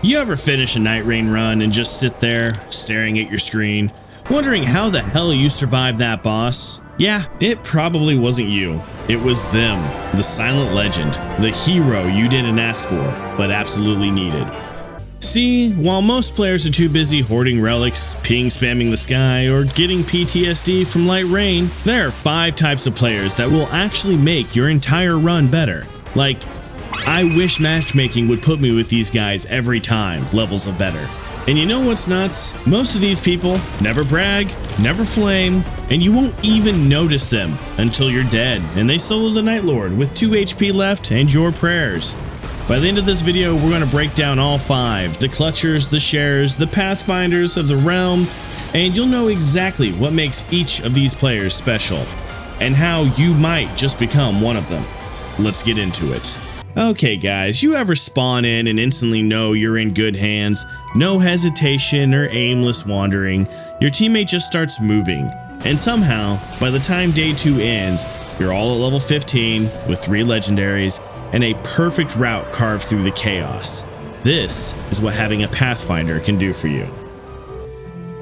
You ever finish a Nightreign run and just sit there, staring at your screen, wondering how the hell you survived that boss? Yeah, it probably wasn't you. It was them, the silent legend, the hero you didn't ask for, but absolutely needed. See, while most players are too busy hoarding relics, ping spamming the sky, or getting PTSD from light rain, there are 5 types of players that will actually make your entire run better. Like, I wish matchmaking would put me with these guys every time levels of better. And you know what's nuts? Most of these people never brag, never flame, and you won't even notice them until you're dead and they solo the Night Lord with 2 HP left and your prayers. By the end of this video, we're going to break down all 5, the Clutchers, the Sharers, the Pathfinders of the realm, and you'll know exactly what makes each of these players special, and how you might just become one of them. Let's get into it. Okay guys, you ever spawn in and instantly know you're in good hands? No hesitation or aimless wandering, your teammate just starts moving, and somehow, by the time day 2 ends, you're all at level 15 with 3 legendaries and a perfect route carved through the chaos. This is what having a Pathfinder can do for you.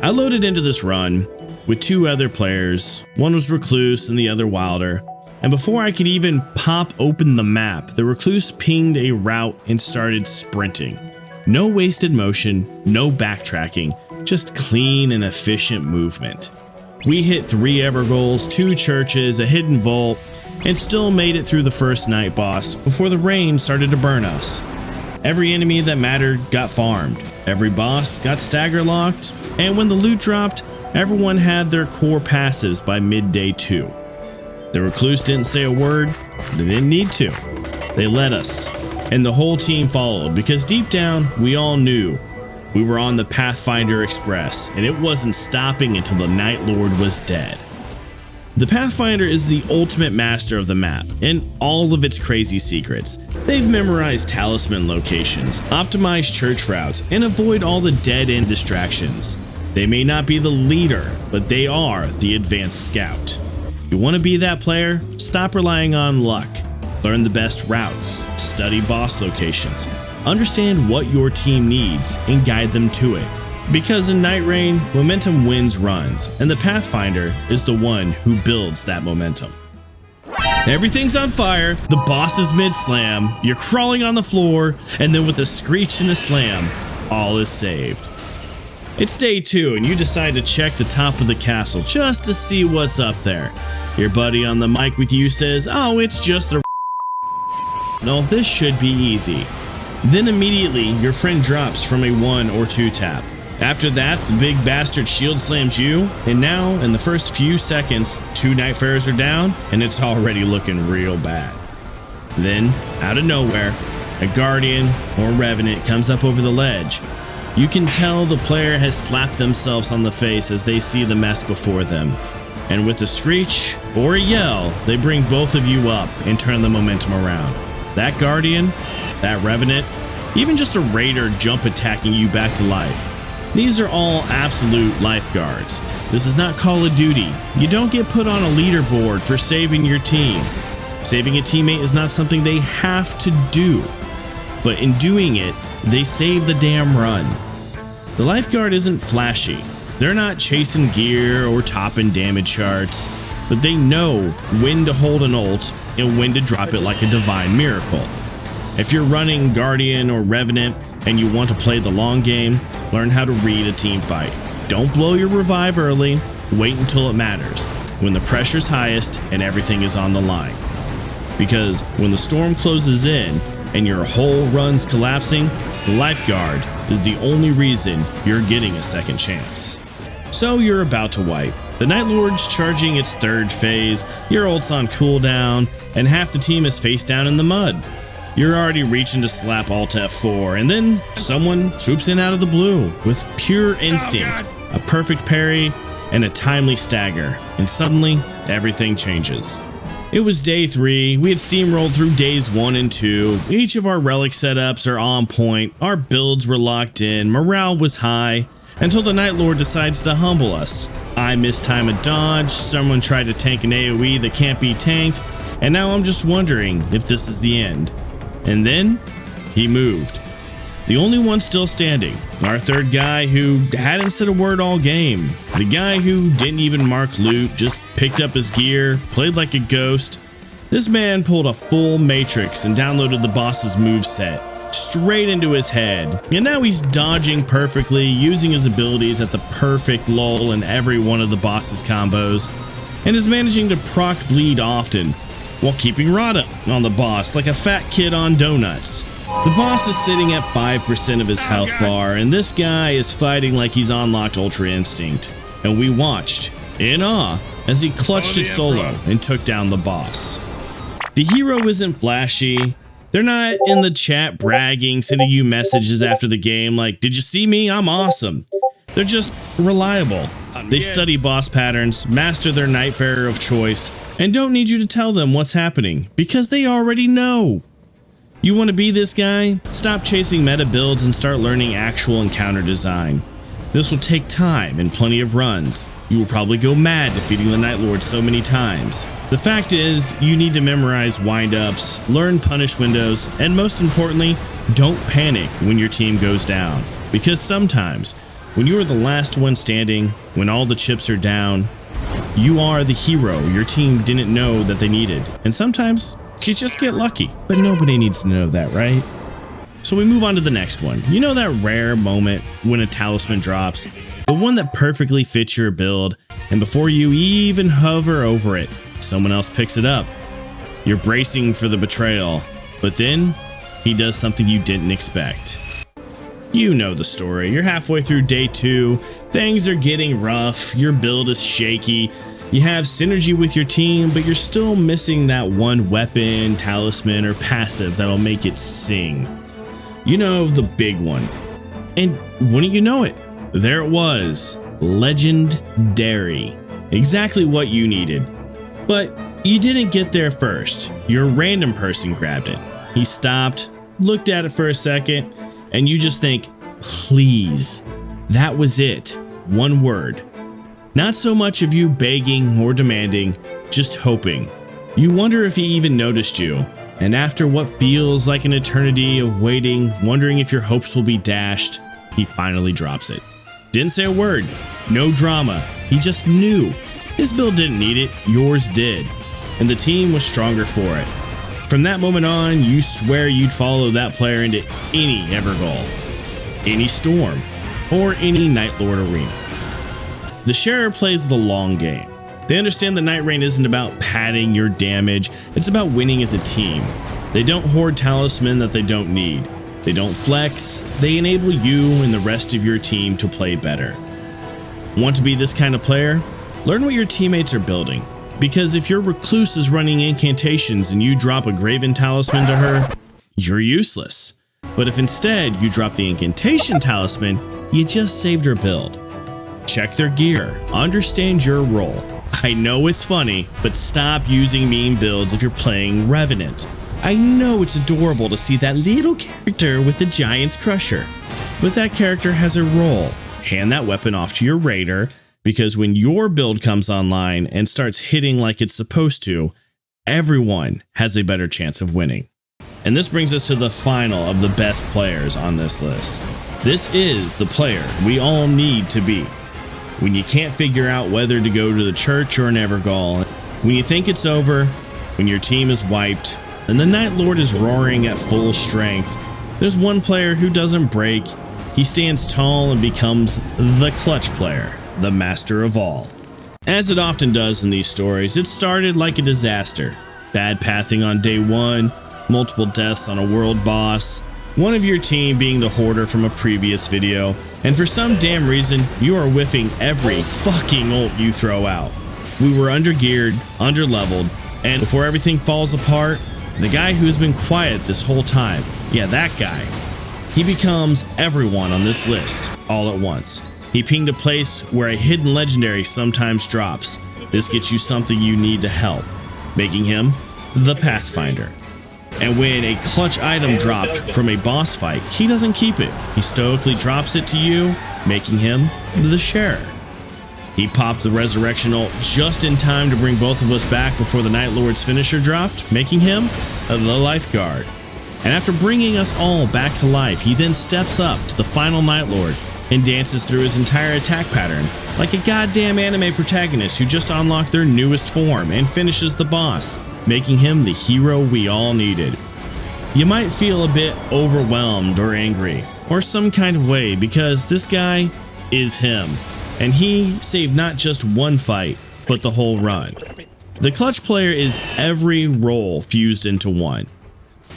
I loaded into this run with 2 other players, one was Recluse and the other Wilder, and before I could even pop open the map, the Recluse pinged a route and started sprinting. No wasted motion, no backtracking, just clean and efficient movement. We hit 3 ever goals, 2 churches, a hidden vault, and still made it through the first night boss before the rain started to burn us. Every enemy that mattered got farmed, every boss got stagger locked, and when the loot dropped, everyone had their core passes by midday 2. The Recluse didn't say a word, they didn't need to. They let us, and the whole team followed because deep down we all knew we were on the Pathfinder Express and it wasn't stopping until the Night Lord was dead. The Pathfinder is the ultimate master of the map and all of its crazy secrets. They've memorized talisman locations, optimized church routes, and avoid all the dead-end distractions. They may not be the leader, but they are the advanced scout. You want to be that player? Stop relying on luck. Learn the best routes, study boss locations, understand what your team needs, and guide them to it. Because in Nightreign, momentum wins runs, and the Pathfinder is the one who builds that momentum. Everything's on fire, the boss is mid-slam, you're crawling on the floor, and then with a screech and a slam, all is saved. It's day 2 and you decide to check the top of the castle just to see what's up there. Your buddy on the mic with you says, "Oh, it's just a no, this should be easy." Then immediately your friend drops from a 1 or 2 tap. After that, the big bastard shield slams you, and now in the first few seconds, 2 Nightfarers are down and it's already looking real bad. Then, out of nowhere, a Guardian or Revenant comes up over the ledge. You can tell the player has slapped themselves on the face as they see the mess before them. And with a screech or a yell, they bring both of you up and turn the momentum around. That Guardian, that Revenant, even just a Raider jump attacking you back to life. These are all absolute lifeguards. This is not Call of Duty. You don't get put on a leaderboard for saving your team. Saving a teammate is not something they have to do. But in doing it, they save the damn run. The lifeguard isn't flashy. They're not chasing gear or topping damage charts, but they know when to hold an ult and when to drop it like a divine miracle. If you're running Guardian or Revenant and you want to play the long game, learn how to read a team fight. Don't blow your revive early, wait until it matters, when the pressure's highest and everything is on the line. Because when the storm closes in and your whole run's collapsing, the lifeguard is the only reason you're getting a second chance. So you're about to wipe. The Night Lord's charging its 3rd phase, your ult's on cooldown, and half the team is face down in the mud. You're already reaching to slap Alt F4, and then someone swoops in out of the blue with pure instinct, a perfect parry, and a timely stagger, and suddenly everything changes. It was day 3, we had steamrolled through days 1 and 2, each of our relic setups are on point, our builds were locked in, morale was high, until the Night Lord decides to humble us. I mistime a dodge, someone tried to tank an AoE that can't be tanked, and now I'm just wondering if this is the end. And then, he moved. The only one still standing, our third guy who hadn't said a word all game. The guy who didn't even mark loot, just picked up his gear, played like a ghost. This man pulled a full matrix and downloaded the boss's moveset straight into his head. And now he's dodging perfectly, using his abilities at the perfect lull in every one of the boss's combos, and is managing to proc bleed often, while keeping Rada on the boss like a fat kid on donuts. The boss is sitting at 5% of his health bar, and this guy is fighting like he's unlocked Ultra Instinct. And we watched, in awe, as he clutched it solo and took down the boss. The hero isn't flashy. They're not in the chat bragging, sending you messages after the game like, "Did you see me? I'm awesome." They're just reliable. They study boss patterns, master their Nightfarer of choice, and don't need you to tell them what's happening, because they already know. You want to be this guy? Stop chasing meta builds and start learning actual encounter design. This will take time and plenty of runs. You will probably go mad defeating the Night Lord so many times. The fact is, you need to memorize wind-ups, learn punish windows, and most importantly, don't panic when your team goes down. Because sometimes, when you are the last one standing, when all the chips are down, you are the hero your team didn't know that they needed. And sometimes, you just get lucky. But nobody needs to know that, right? So we move on to the next one. You know that rare moment when a talisman drops? The one that perfectly fits your build, and before you even hover over it, someone else picks it up. You're bracing for the betrayal, but then he does something you didn't expect. You know the story. You're halfway through day 2, things are getting rough, your build is shaky, you have synergy with your team, but you're still missing that one weapon, talisman, or passive that'll make it sing. You know, the big one. And wouldn't you know it? There it was. Legendary. Exactly what you needed. But you didn't get there first. Your random person grabbed it. He stopped, looked at it for a second, and you just think, please. That was it. One word. Not so much of you begging or demanding, just hoping. You wonder if he even noticed you. And after what feels like an eternity of waiting, wondering if your hopes will be dashed, he finally drops it. Didn't say a word, no drama, he just knew. His build didn't need it, yours did. And the team was stronger for it. From that moment on, you swear you'd follow that player into any Evergol, any Storm, or any Night Lord arena. The Sharer plays the long game. They understand the Nightreign isn't about padding your damage, it's about winning as a team. They don't hoard talisman that they don't need. They don't flex, they enable you and the rest of your team to play better. Want to be this kind of player? Learn what your teammates are building. Because if your Recluse is running incantations and you drop a Graven talisman to her, you're useless. But if instead you drop the incantation talisman, you just saved her build. Check their gear, understand your role. I know it's funny, but stop using meme builds if you're playing Revenant. I know it's adorable to see that little character with the Giant's Crusher, but that character has a role. Hand that weapon off to your Raider, because when your build comes online and starts hitting like it's supposed to, everyone has a better chance of winning. And this brings us to the final of the best players on this list. This is the player we all need to be. When you can't figure out whether to go to the church or an Evergol, when you think it's over, when your team is wiped, and the Night Lord is roaring at full strength, there's one player who doesn't break. He stands tall and becomes the clutch player, the master of all. As it often does in these stories, it started like a disaster. Bad pathing on day 1, multiple deaths on a world boss, one of your team being the hoarder from a previous video, and for some damn reason, you are whiffing every fucking ult you throw out. We were undergeared, underleveled, and before everything falls apart, the guy who's been quiet this whole time, yeah, that guy, he becomes everyone on this list all at once. He pinged a place where a hidden legendary sometimes drops. This gets you something you need to help, making him the Pathfinder. And when a clutch item dropped from a boss fight, he doesn't keep it. He stoically drops it to you, making him the Sharer. He popped the resurrection ult just in time to bring both of us back before the Night Lord's finisher dropped, making him the Lifeguard. And after bringing us all back to life, he then steps up to the final Night Lord and dances through his entire attack pattern like a goddamn anime protagonist who just unlocked their newest form and finishes the boss, making him the hero we all needed. You might feel a bit overwhelmed or angry or some kind of way because this guy is him, and he saved not just one fight but the whole run. The clutch player is every role fused into one.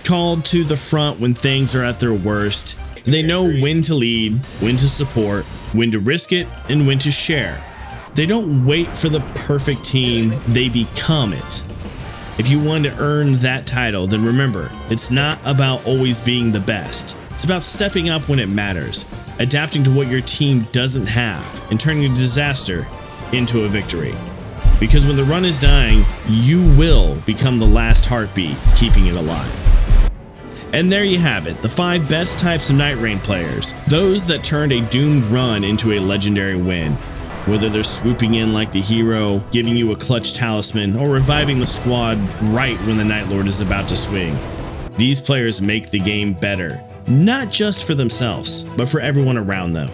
Called to the front when things are at their worst, they know when to lead, when to support, when to risk it, and when to share. They don't wait for the perfect team, they become it. If you want to earn that title, then remember, it's not about always being the best. It's about stepping up when it matters, adapting to what your team doesn't have, and turning a disaster into a victory. Because when the run is dying, you will become the last heartbeat, keeping it alive. And there you have it, the 5 best types of Nightreign players, those that turned a doomed run into a legendary win. Whether they're swooping in like the hero, giving you a clutch talisman, or reviving the squad right when the Night Lord is about to swing. These players make the game better, not just for themselves, but for everyone around them.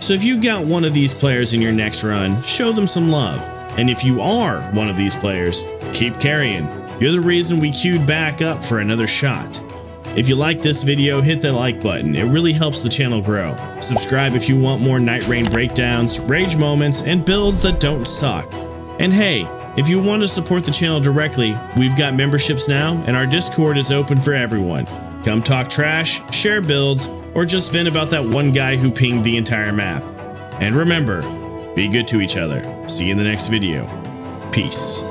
So if you got one of these players in your next run, show them some love. And if you are one of these players, keep carrying. You're the reason we queued back up for another shot. If you like this video, hit that like button. It really helps the channel grow. Subscribe if you want more Nightreign breakdowns, rage moments, and builds that don't suck. And hey, if you want to support the channel directly, we've got memberships now, and our Discord is open for everyone. Come talk trash, share builds, or just vent about that one guy who pinged the entire map. And remember, be good to each other. See you in the next video. Peace.